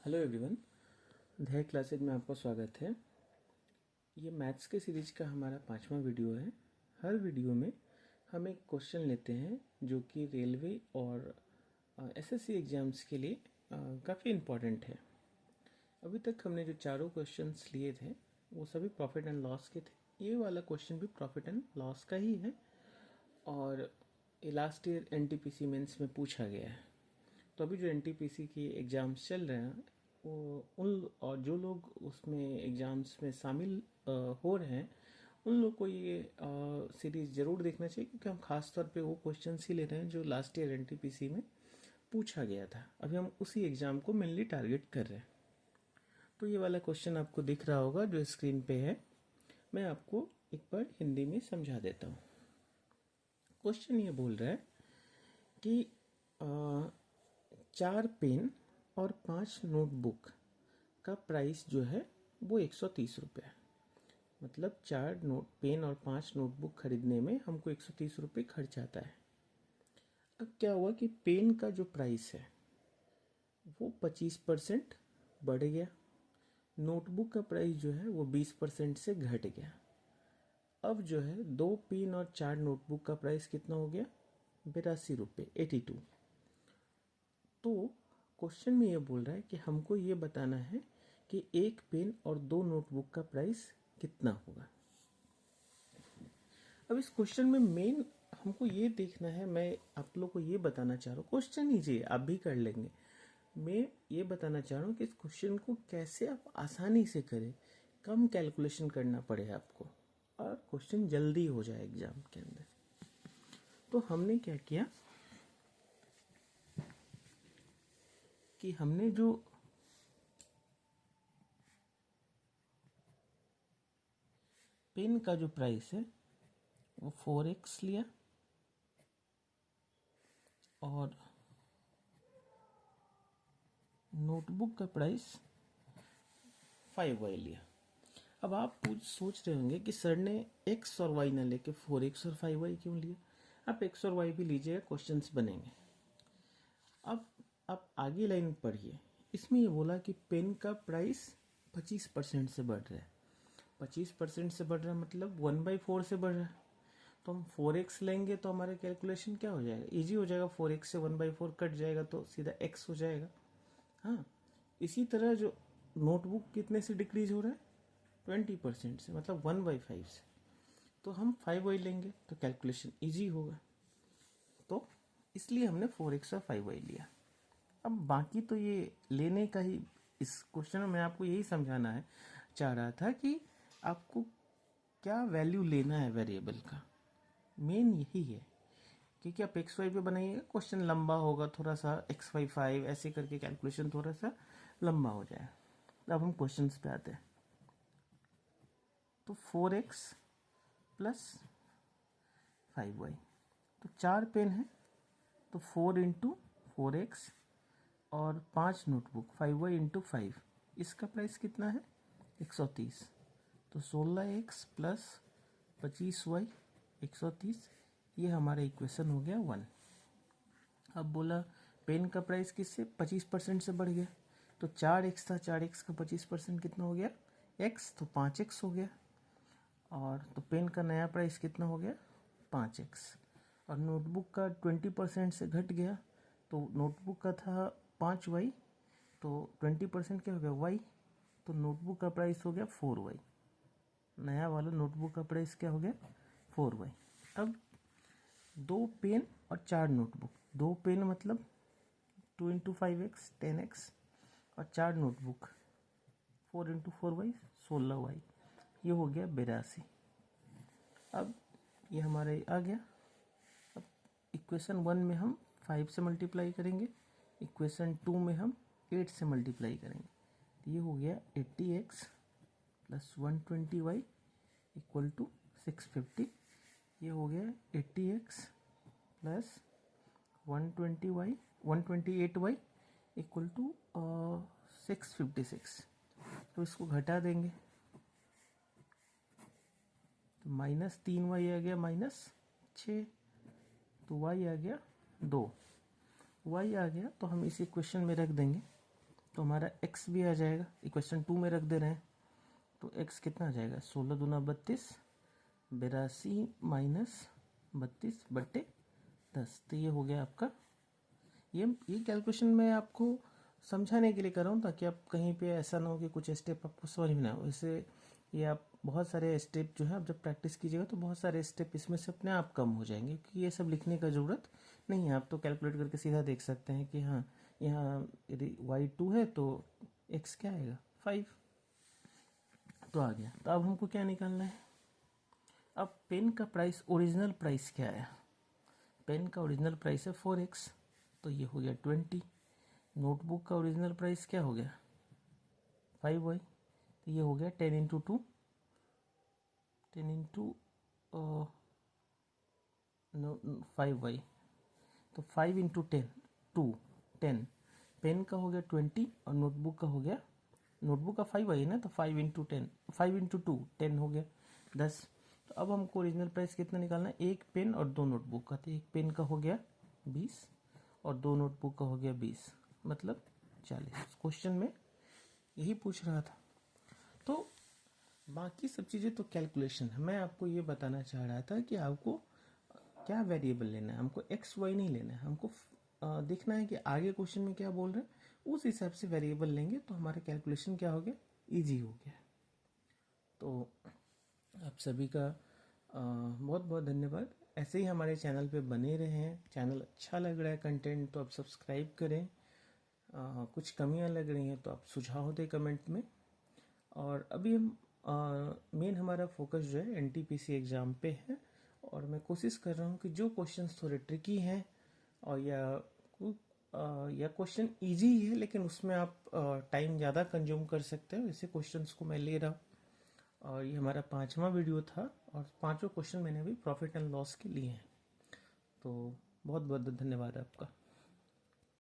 Hello everyone, अध्याय classes में आपका स्वागत है। ये मैथ्स के सीरीज का हमारा 5वां वीडियो है। हर वीडियो में हम एक क्वेश्चन लेते हैं जो कि रेलवे और एसएससी एग्ज़ाम्स के लिए काफ़ी इम्पोर्टेंट है। अभी तक हमने जो चारों क्वेश्चंस लिए थे वो सभी प्रॉफिट एंड लॉस के थे। ये वाला क्वेश्चन भी प्रॉफिट एंड लॉस का ही है और ये लास्ट ईयर एनटीपीसी मेंस में पूछा गया है। तो अभी जो एनटीपीसी की एग्ज़ाम्स चल रहे हैं वो उन और जो लोग उसमें एग्ज़ाम्स में शामिल हो रहे हैं उन लोग को ये सीरीज़ ज़रूर देखना चाहिए, क्योंकि हम खास तौर पे वो क्वेश्चंस ही ले रहे हैं जो लास्ट ईयर एनटीपीसी में पूछा गया था। अभी हम उसी एग्ज़ाम को मेनली टारगेट कर रहे हैं। तो ये वाला क्वेश्चन आपको दिख रहा होगा जो स्क्रीन पे है। मैं आपको एक बार हिंदी में समझा देता हूँ। क्वेश्चन ये बोल रहा है कि 4 पेन और 5 नोटबुक का प्राइस जो है वो 130 रुपये है। मतलब 4 नोट पेन और 5 नोटबुक खरीदने में हमको 130 रुपये खर्च आता है। अब क्या हुआ कि पेन का जो प्राइस है वो 25% बढ़ गया, नोटबुक का प्राइस जो है वो 20% से घट गया। अब जो है 2 पेन और 4 नोटबुक का प्राइस कितना हो गया? 82 रुपये, 82। तो क्वेश्चन में ये बोल रहा है कि हमको ये बताना है कि एक पेन और 2 नोटबुक का प्राइस कितना होगा। अब इस क्वेश्चन में मेन हमको ये देखना है, मैं आप लोग को ये बताना चाह रहा हूँ, क्वेश्चन ईजी आप भी कर लेंगे। मैं ये बताना चाह रहा हूँ कि इस क्वेश्चन को कैसे आप आसानी से करें, कम कैलकुलेशन करना पड़े आपको और क्वेश्चन जल्दी हो जाए एग्जाम के अंदर। तो हमने क्या किया कि हमने जो पेन का जो प्राइस है वो 4x लिया और नोटबुक का प्राइस 5y लिया। अब आप सोच रहे होंगे कि सर ने x और y ना लेके 4x और 5y क्यों लिया। आप x और y भी लीजिएगा, क्वेश्चंस बनेंगे। अब आप आगे लाइन पढ़िए। इसमें ये बोला कि पेन का प्राइस 25% से बढ़ रहा है। 25% से बढ़ रहा है मतलब 1/4 से बढ़ रहा है। तो हम 4x लेंगे तो हमारा कैलकुलेशन क्या हो जाएगा? इजी हो जाएगा। 4x से 1/4 कट जाएगा तो सीधा x हो जाएगा। हाँ, इसी तरह जो नोटबुक कितने से डिक्रीज हो रहा है? 20% से, मतलब 1/5 से। तो हम 5y लेंगे तो कैलकुलेशन इजी होगा। तो इसलिए हमने 4x और 5y लिया। अब बाकी तो ये लेने का ही, इस क्वेश्चन में मैं आपको यही समझाना है चाह रहा था कि आपको क्या वैल्यू लेना है वेरिएबल का, मेन यही है। क्योंकि आप एक्स वाई पे बनाइएगा क्वेश्चन लंबा होगा, थोड़ा सा एक्स वाई 5 ऐसे करके कैलकुलेशन थोड़ा सा लंबा हो जाए। अब हम क्वेश्चंस पे आते हैं। तो 4x प्लस 5y, तो 4 पेन है तो 4 इंटू 4x और 5 नोटबुक 5y इंटू 5, इसका प्राइस कितना है? 130। तो 16x प्लस 25y 130, ये हमारा इक्वेशन हो गया 1। अब बोला पेन का प्राइस किससे 25% से बढ़ गया, तो 4x था, 4x का 25% कितना हो गया? x, तो 5x हो गया। और तो पेन का नया प्राइस कितना हो गया? 5x। और नोटबुक का 20% से घट गया, तो नोटबुक का था 5y, तो 20% क्या हो गया? y। तो नोटबुक का प्राइस हो गया 4y। नया वाला नोटबुक का प्राइस क्या हो गया? 4y। अब 2 पेन और 4 नोटबुक, 2 पेन मतलब 2 इंटू 5x 10x और 4 नोटबुक 4 इंटू 4y 16y, ये हो गया 82। अब ये हमारा आ गया। अब इक्वेशन 1 में हम 5 से मल्टीप्लाई करेंगे, इक्वेशन 2 में हम 8 से मल्टीप्लाई करेंगे। तो ये हो गया 80x plus 120y equal to 650। ये हो गया 80x plus 120y 128y equal to 656। तो इसको घटा देंगे तो -3y आ गया -6, तो y आ गया 2। y आ गया तो हम इस इक्वेशन में रख देंगे। तो तो हमारा x भी आ जाएगा, इक्वेशन 2 में रख दे रहे हैं। तो x कितना आ जाएगा, 16 दूना 32, 82 माइनस 32 बट्टे 10। तो ये हो गया आपका। ये कैलकुलेशन मैं आपको समझाने के लिए कर रहा हूँ, ताकि आप कहीं पे ऐसा ना हो कि कुछ स्टेप आपको समझ में ना हो। वैसे ये आप बहुत सारे स्टेप जो है आप जब प्रैक्टिस कीजिएगा तो बहुत सारे स्टेप इसमें से अपने आप कम हो जाएंगे, क्योंकि ये सब लिखने का ज़रूरत नहीं है। आप तो कैलकुलेट करके सीधा देख सकते हैं कि हाँ, यहाँ यदि y2 है तो x क्या आएगा, 5। तो आ गया। तो अब हमको क्या निकालना है, अब पेन का प्राइस, ओरिजिनल प्राइस क्या है, पेन का ओरिजिनल प्राइस है 4x, तो ये हो गया 20। नोटबुक का ओरिजिनल प्राइस क्या हो गया, 5y, तो ये हो गया 10 इंटू 2, 10 इंटू 5y, तो 5 इंटू 10, 10। पेन का हो गया 20 और नोटबुक का हो गया, नोटबुक का 5y है ना, तो 5 इंटू 10, 5 इंटू 2 10 हो गया 10। तो अब हमको ओरिजिनल प्राइस कितना निकालना है, एक पेन और 2 नोटबुक का। तो एक पेन का हो गया 20 और 2 नोटबुक का हो गया 20, मतलब 40। क्वेश्चन में यही पूछ रहा था। तो बाकी सब चीज़ें तो कैलकुलेशन है। मैं आपको ये बताना चाह रहा था कि आपको क्या वेरिएबल लेना है, हमको एक्स वाई नहीं लेना है। हमको देखना है कि आगे क्वेश्चन में क्या बोल रहे हैं, उस हिसाब से वेरिएबल लेंगे तो हमारा कैलकुलेशन क्या हो गया, ईजी हो गया। तो आप सभी का बहुत बहुत धन्यवाद। ऐसे ही हमारे चैनल पे बने रहें। चैनल अच्छा लग रहा है कंटेंट तो आप सब्सक्राइब करें। कुछ कमियां लग रही हैं तो आप सुझाव दें कमेंट में। और अभी हम मेन हमारा फोकस जो है एनटीपीसी एग्ज़ाम पे है, और मैं कोशिश कर रहा हूँ कि जो क्वेश्चंस थोड़े ट्रिकी हैं और या क्वेश्चन इजी ही है लेकिन उसमें आप टाइम ज़्यादा कंज्यूम कर सकते हो, ऐसे क्वेश्चंस को मैं ले रहा हूँ। और ये हमारा 5वां वीडियो था और 5 क्वेश्चन मैंने अभी प्रॉफिट एंड लॉस के लिए हैं। तो बहुत बहुत धन्यवाद आपका।